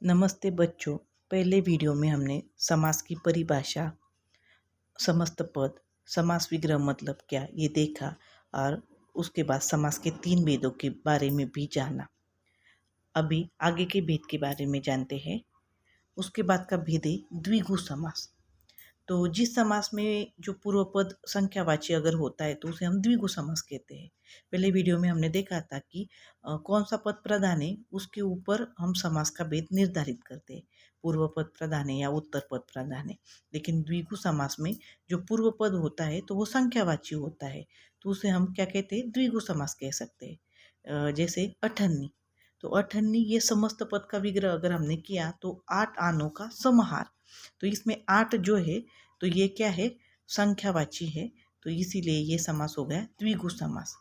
नमस्ते बच्चों। पहले वीडियो में हमने समास की परिभाषा, समस्त पद, समास विग्रह मतलब क्या ये देखा और उसके बाद समास के 3 भेदों के बारे में भी जाना। अभी आगे के भेद के बारे में जानते हैं। उसके बाद का भेद है द्विगु समास। तो जिस समास में जो पूर्व पद संख्यावाची अगर होता है तो उसे हम द्विगु समास कहते हैं। पहले वीडियो में हमने देखा था कि कौन सा पद प्रधान है उसके ऊपर हम समास का भेद निर्धारित करते हैं। पूर्व पद प्रधान है या उत्तर पद प्रधान है। लेकिन द्विगु समास में जो पूर्व पद होता है तो वो संख्यावाची होता है, तो उसे हम क्या कहते हैं, द्विगु समास कह सकते हैं। जैसे अठन्नी। तो अठन्नी ये समस्त पद का विग्रह अगर हमने किया तो 8 आनों का समाहार। तो इसमें 8 जो है तो ये क्या है, संख्यावाची है, तो इसीलिए ये समास हो गया द्विगु समास।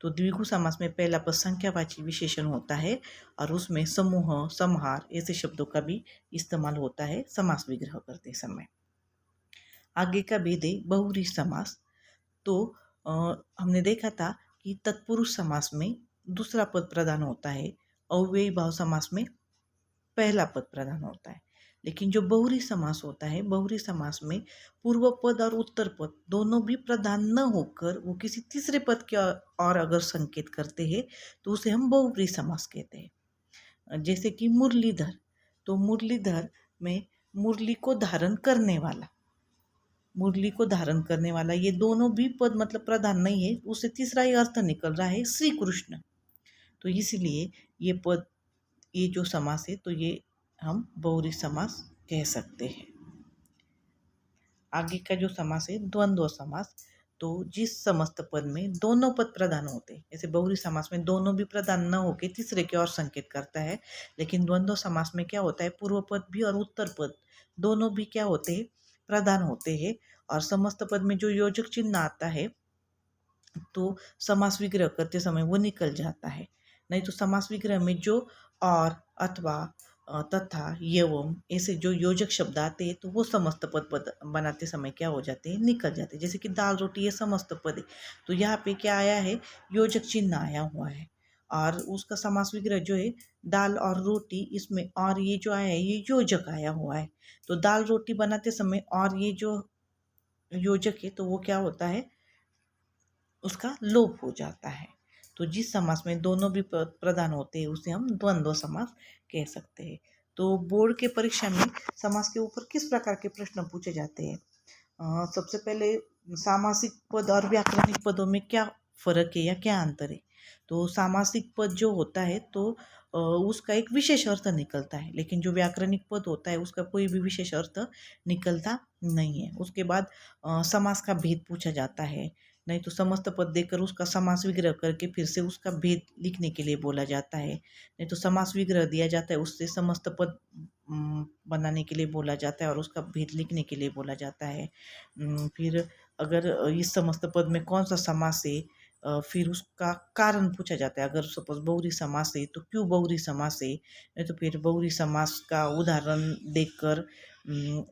तो द्विगु समास में पहला पद संख्यावाची विशेषण होता है और उसमें समूह, समाहार ऐसे शब्दों का भी इस्तेमाल होता है समास विग्रह करते समय। आगे का भेद है बहुव्रीहि समास। तो हमने देखा था कि तत्पुरुष समास में दूसरा पद प्रधान होता है, अव्ययी भाव समास में पहला पद प्रधान होता है। लेकिन जो बहुव्रीहि समास होता है, बहुव्रीहि समास में पूर्व पद और उत्तर पद दोनों भी प्रधान न होकर वो किसी तीसरे पद के और अगर संकेत करते हैं तो उसे हम बहुव्रीहि समास कहते हैं। जैसे कि मुरलीधर। तो मुरलीधर में मुरली को धारण करने वाला, मुरली को धारण करने वाला, ये दोनों भी पद मतलब प्रधान नहीं है, उससे तीसरा ही अर्थ निकल रहा है श्री कृष्ण। तो इसलिए ये पद, ये जो समास है तो ये हम बहुव्रीहि समास कह सकते हैं। आगे का जो समास है द्वंद्व समास। तो जिस समस्त पद में दोनों पद प्रधान होते हैं, जैसे बहुव्रीहि समास में दोनों भी प्रधान न होके तीसरे की ओर संकेत करता है, लेकिन द्वंद्व समास में क्या होता है, पूर्व पद भी और उत्तर पद दोनों भी क्या होते हैं, प्रधान होते हैं। और समस्त पद में जो योजक चिन्ह आता है तो समास विग्रह करते समय वो निकल जाता है। नहीं तो समास विग्रह में जो और, अथवा, तथा, एवं ऐसे जो योजक शब्द आते हैं तो वो समस्त पद बनाते समय क्या हो जाते हैं, निकल जाते हैं। जैसे कि दाल रोटी ये समस्त पद है, तो यहाँ पे क्या आया है, योजक चिन्ह आया हुआ है और उसका समास विग्रह जो है दाल और रोटी, इसमें और ये जो आया है ये योजक आया हुआ है। तो दाल रोटी बनाते समय और ये जो योजक है तो वो क्या होता है, उसका लोप हो जाता है। तो जिस समास में दोनों भी प्रधान होते हैं उसे हम द्वंद्व समास कह सकते हैं। तो बोर्ड के परीक्षा में समास के ऊपर किस प्रकार के प्रश्न पूछे जाते हैं? सबसे पहले सामासिक पद और व्याकरणिक पदों में क्या फर्क है या क्या अंतर है? तो सामासिक पद जो होता है तो उसका एक विशेष अर्थ निकलता है, लेकिन जो व्याकरणिक पद होता है उसका कोई भी विशेष अर्थ निकलता नहीं है। उसके बाद समास का भेद पूछा जाता है। नहीं तो समस्त पद देकर उसका समास विग्रह करके फिर से उसका भेद लिखने के लिए बोला जाता है। नहीं तो समास विग्रह दिया जाता है, उससे समस्त पद बनाने के लिए बोला जाता है और उसका भेद लिखने के लिए बोला जाता है। फिर अगर इस समस्त पद में कौन सा समास है, फिर उसका कारण पूछा जाता है। अगर सपोज बहुव्रीहि समास है तो क्यों बहुव्रीहि समास है, नहीं तो फिर बहुव्रीहि समास का उदाहरण देकर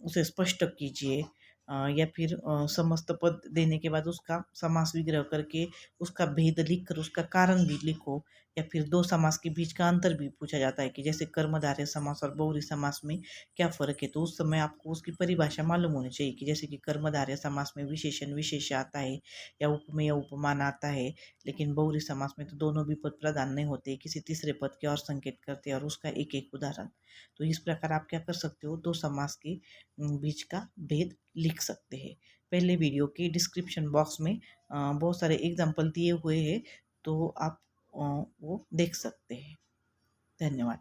उसे स्पष्ट कीजिए। या फिर समस्त पद देने के बाद उसका समास विग्रह करके उसका भेद लिखकर उसका कारण भी लिखो। या फिर दो समास के बीच का अंतर भी पूछा जाता है कि जैसे कर्मधारय समास और बहुव्रीहि समास में क्या फ़र्क है, तो उस समय आपको उसकी परिभाषा मालूम होनी चाहिए कि जैसे कि कर्मधारय समास में विशेषण विशेष्य आता है या उपमेय उपमान आता है, लेकिन बहुव्रीहि समास में तो दोनों भी पद प्रधान नहीं होते, किसी तीसरे पद के और संकेत करते हैं और उसका एक एक उदाहरण। तो इस प्रकार आप क्या कर सकते हो, दो समास के बीच का भेद लिख सकते हैं। पहले वीडियो के डिस्क्रिप्शन बॉक्स में बहुत सारे एग्जाम्पल दिए हुए हैं, तो आप वो देख सकते हैं। धन्यवाद।